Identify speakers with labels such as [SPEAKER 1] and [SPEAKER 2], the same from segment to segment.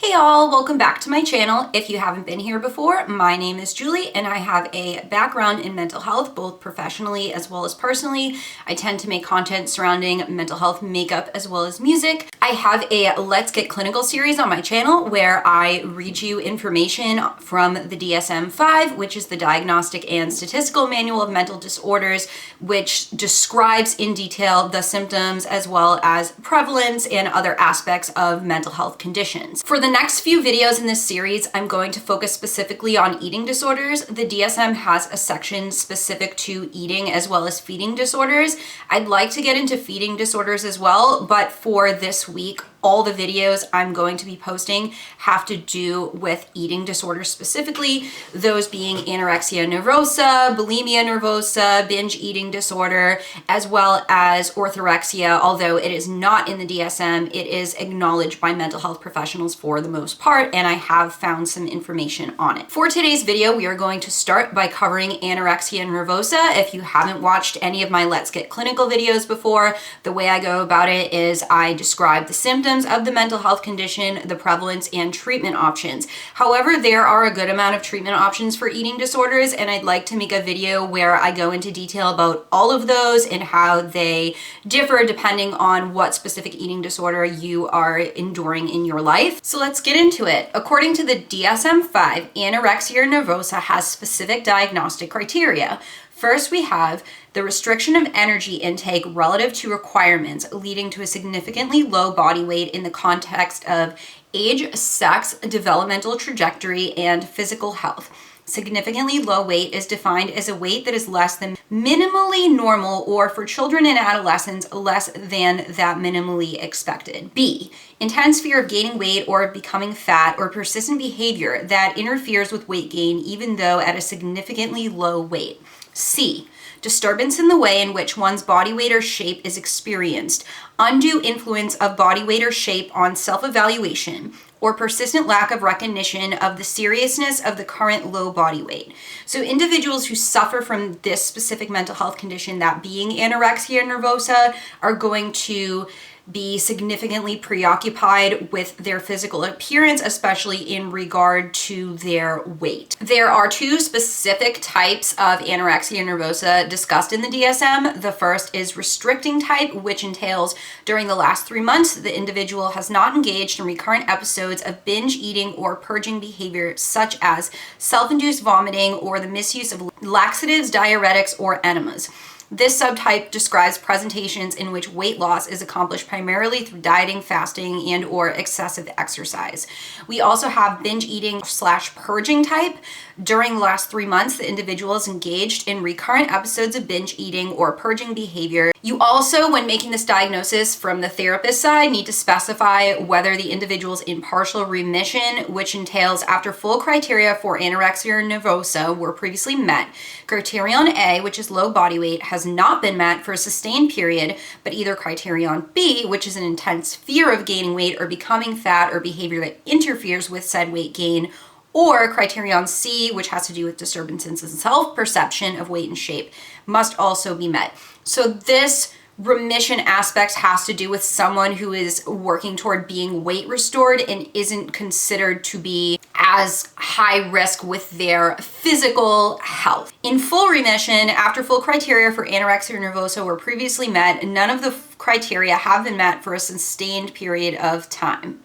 [SPEAKER 1] Hey all, welcome back to my channel. If you haven't been here before, my name is Julie and I have a background in mental health, both professionally as well as personally. I tend to make content surrounding mental health, makeup, as well as music. I have a Let's Get Clinical series on my channel where I read you information from the DSM-V, which is the Diagnostic and Statistical Manual of Mental Disorders, which describes in detail the symptoms as well as prevalence and other aspects of mental health conditions. For the next few videos in this series, I'm going to focus specifically on eating disorders. The DSM has a section specific to eating as well as feeding disorders. I'd like to get into feeding disorders as well, but for this week, all the videos I'm going to be posting have to do with eating disorders specifically, those being anorexia nervosa, bulimia nervosa, binge eating disorder, as well as orthorexia. Although it is not in the DSM, it is acknowledged by mental health professionals for the most part, and I have found some information on it. For today's video, we are going to start by covering anorexia nervosa. If you haven't watched any of my Let's Get Clinical videos before, the way I go about it is I describe the symptoms of the mental health condition, the prevalence, and treatment options. However, there are a good amount of treatment options for eating disorders, and I'd like to make a video where I go into detail about all of those and how they differ depending on what specific eating disorder you are enduring in your life. So let's get into it. According to the DSM-V, anorexia nervosa has specific diagnostic criteria. First, we have the restriction of energy intake relative to requirements, leading to a significantly low body weight in the context of age, sex, developmental trajectory, and physical health. Significantly low weight is defined as a weight that is less than minimally normal, or for children and adolescents, less than that minimally expected. B, intense fear of gaining weight or of becoming fat, or persistent behavior that interferes with weight gain even though at a significantly low weight. C, disturbance in the way in which one's body weight or shape is experienced, undue influence of body weight or shape on self-evaluation, or persistent lack of recognition of the seriousness of the current low body weight. So individuals who suffer from this specific mental health condition, that being anorexia nervosa, are going to be significantly preoccupied with their physical appearance, especially in regard to their weight. There are two specific types of anorexia nervosa discussed in the DSM. The first is restricting type, which entails during the last 3 months, the individual has not engaged in recurrent episodes of binge eating or purging behavior, such as self-induced vomiting or the misuse of laxatives, diuretics, or enemas. This subtype describes presentations in which weight loss is accomplished primarily through dieting, fasting, and or excessive exercise. We also have binge eating / purging type. During the last 3 months, the individual is engaged in recurrent episodes of binge eating or purging behavior. You also, when making this diagnosis from the therapist side, need to specify whether the individual is in partial remission, which entails after full criteria for anorexia nervosa were previously met. Criterion A, which is low body weight, has not been met for a sustained period, but either criterion B, which is an intense fear of gaining weight or becoming fat or behavior that interferes with said weight gain, or criterion C, which has to do with disturbances in self-perception of weight and shape, must also be met. So this remission aspect has to do with someone who is working toward being weight restored and isn't considered to be as high risk with their physical health. In full remission, after full criteria for anorexia nervosa were previously met, none of the criteria have been met for a sustained period of time.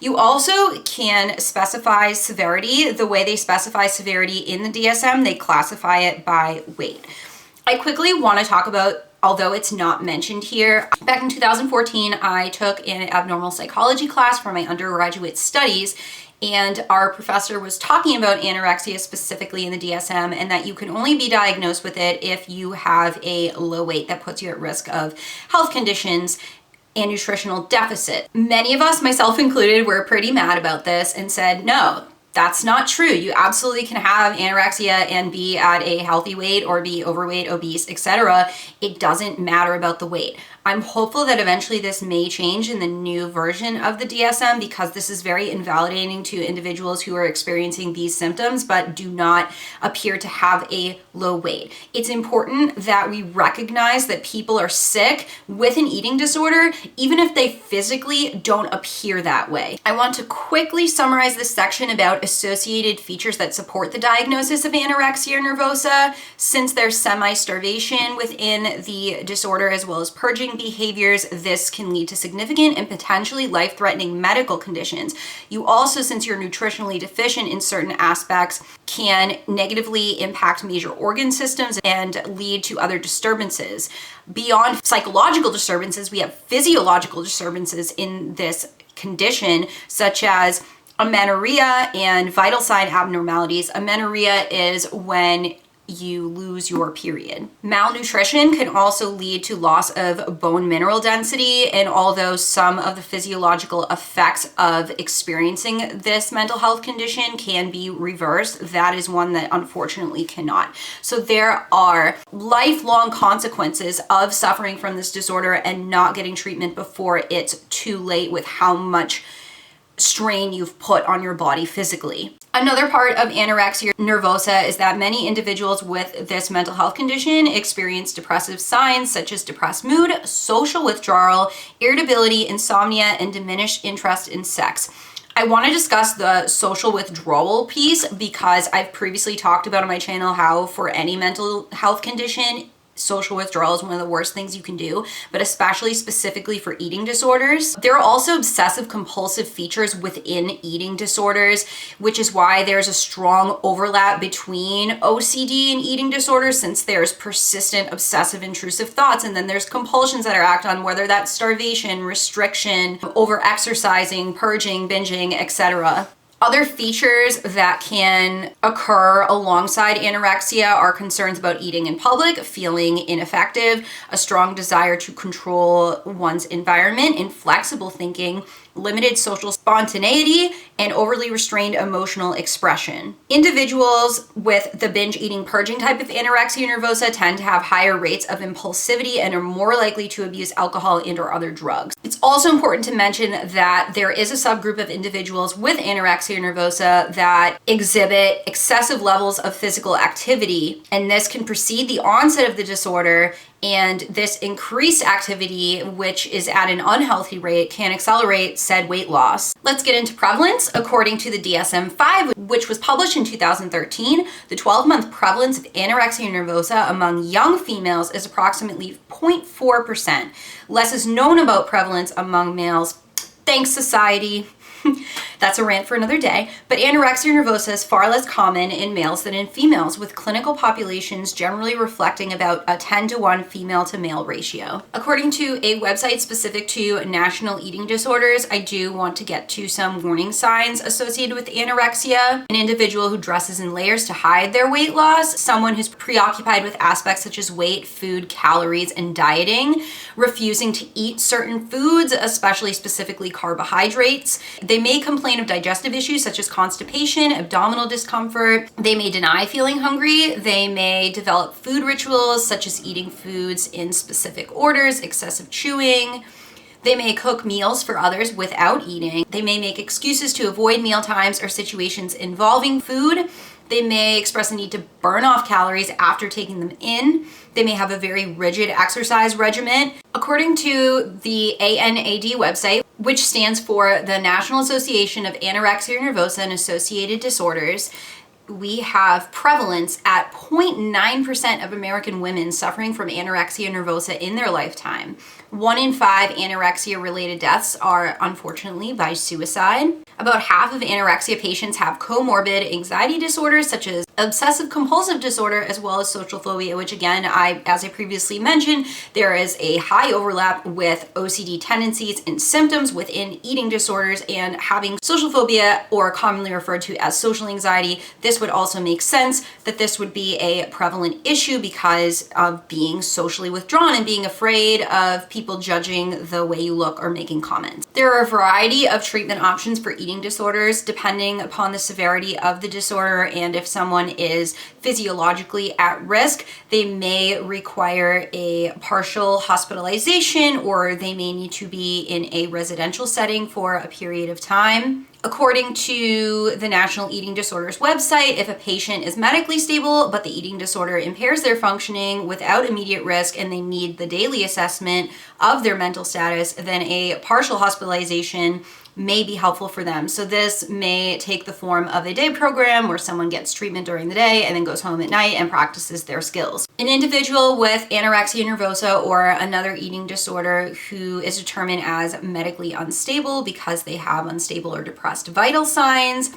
[SPEAKER 1] You also can specify severity. The way they specify severity in the DSM, they classify it by weight. I quickly want to talk about, although it's not mentioned here, back in 2014, I took an abnormal psychology class for my undergraduate studies, and our professor was talking about anorexia specifically in the DSM, and that you can only be diagnosed with it if you have a low weight that puts you at risk of health conditions and nutritional deficit. Many of us, myself included, were pretty mad about this and said, no, That's not true. You absolutely can have anorexia and be at a healthy weight or be overweight, obese, etc. It doesn't matter about the weight. I'm hopeful that eventually this may change in the new version of the DSM, because this is very invalidating to individuals who are experiencing these symptoms but do not appear to have a low weight. It's important that we recognize that people are sick with an eating disorder, even if they physically don't appear that way. I want to quickly summarize this section about associated features that support the diagnosis of anorexia nervosa. Since there's semi-starvation within the disorder as well as purging behaviors, this can lead to significant and potentially life-threatening medical conditions. You also, since you're nutritionally deficient in certain aspects, can negatively impact major organ systems and lead to other disturbances. Beyond psychological disturbances, we have physiological disturbances in this condition, such as amenorrhea and vital sign abnormalities. Amenorrhea is when you lose your period. Malnutrition can also lead to loss of bone mineral density, and although some of the physiological effects of experiencing this mental health condition can be reversed, that is one that unfortunately cannot. So there are lifelong consequences of suffering from this disorder and not getting treatment before it's too late with how much strain you've put on your body physically. Another part of anorexia nervosa is that many individuals with this mental health condition experience depressive signs such as depressed mood, social withdrawal, irritability, insomnia, and diminished interest in sex. I want to discuss the social withdrawal piece because I've previously talked about on my channel how for any mental health condition, social withdrawal is one of the worst things you can do, but especially specifically for eating disorders. There are also obsessive compulsive features within eating disorders, which is why there's a strong overlap between OCD and eating disorders, since there's persistent obsessive intrusive thoughts, and then there's compulsions that are acted on, whether that's starvation, restriction, over exercising, purging, binging, etc. Other features that can occur alongside anorexia are concerns about eating in public, feeling ineffective, a strong desire to control one's environment, inflexible thinking, limited social spontaneity, and overly restrained emotional expression. Individuals with the binge eating purging type of anorexia nervosa tend to have higher rates of impulsivity and are more likely to abuse alcohol and or other drugs. It's also important to mention that there is a subgroup of individuals with anorexia nervosa that exhibit excessive levels of physical activity, and this can precede the onset of the disorder. And this increased activity, which is at an unhealthy rate, can accelerate said weight loss. Let's get into prevalence. According to the DSM-V, which was published in 2013, the 12-month prevalence of anorexia nervosa among young females is approximately 0.4%. Less is known about prevalence among males. Thanks, society. That's a rant for another day, but anorexia nervosa is far less common in males than in females, with clinical populations generally reflecting about a 10-to-1 female to male ratio. According to a website specific to national eating disorders, I do want to get to some warning signs associated with anorexia. An individual who dresses in layers to hide their weight loss, someone who's preoccupied with aspects such as weight, food, calories, and dieting, refusing to eat certain foods, especially specifically carbohydrates. They may complain of digestive issues such as constipation, abdominal discomfort. They may deny feeling hungry. They may develop food rituals such as eating foods in specific orders, excessive chewing. They may cook meals for others without eating. They may make excuses to avoid meal times or situations involving food. They may express a need to burn off calories after taking them in. They may have a very rigid exercise regimen. According to the ANAD website, which stands for the National Association of Anorexia Nervosa and Associated Disorders, we have prevalence at 0.9% of American women suffering from anorexia nervosa in their lifetime. 1 in 5 anorexia-related deaths are unfortunately by suicide. About half of anorexia patients have comorbid anxiety disorders such as obsessive compulsive disorder, as well as social phobia, which again, as I previously mentioned, there is a high overlap with OCD tendencies and symptoms within eating disorders, and having social phobia, or commonly referred to as social anxiety, this would also make sense that this would be a prevalent issue because of being socially withdrawn and being afraid of people judging the way you look or making comments. There are a variety of treatment options for eating disorders depending upon the severity of the disorder, and if someone is physiologically at risk, they may require a partial hospitalization, or they may need to be in a residential setting for a period of time. According to the National Eating Disorders website, if a patient is medically stable but the eating disorder impairs their functioning without immediate risk and they need the daily assessment of their mental status, then a partial hospitalization may be helpful for them. So this may take the form of a day program where someone gets treatment during the day and then goes home at night and practices their skills. An individual with anorexia nervosa or another eating disorder who is determined as medically unstable because they have unstable or depressed vital signs,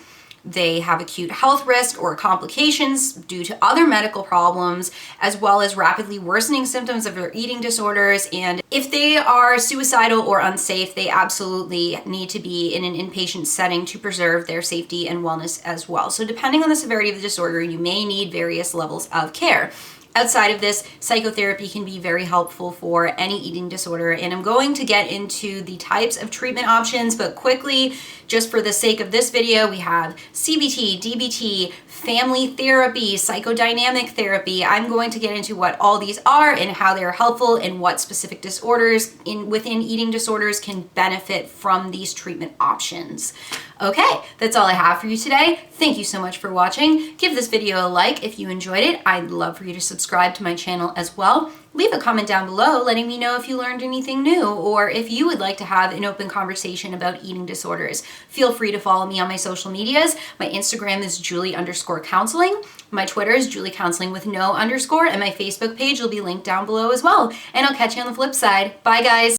[SPEAKER 1] they have acute health risk or complications due to other medical problems, as well as rapidly worsening symptoms of their eating disorders. And if they are suicidal or unsafe, they absolutely need to be in an inpatient setting to preserve their safety and wellness as well. So depending on the severity of the disorder, you may need various levels of care. Outside of this, psychotherapy can be very helpful for any eating disorder, and I'm going to get into the types of treatment options, but quickly, just for the sake of this video, we have CBT, DBT, family therapy, psychodynamic therapy. I'm going to get into what all these are and how they're helpful and what specific disorders within eating disorders can benefit from these treatment options. Okay, that's all I have for you today. Thank you so much for watching. Give this video a like if you enjoyed it. I'd love for you to subscribe to my channel as well. Leave a comment down below letting me know if you learned anything new, or if you would like to have an open conversation about eating disorders. Feel free to follow me on my social medias. My Instagram is Julie_counseling. My Twitter is JulieCounseling with no underscore, and my Facebook page will be linked down below as well. And I'll catch you on the flip side. Bye guys.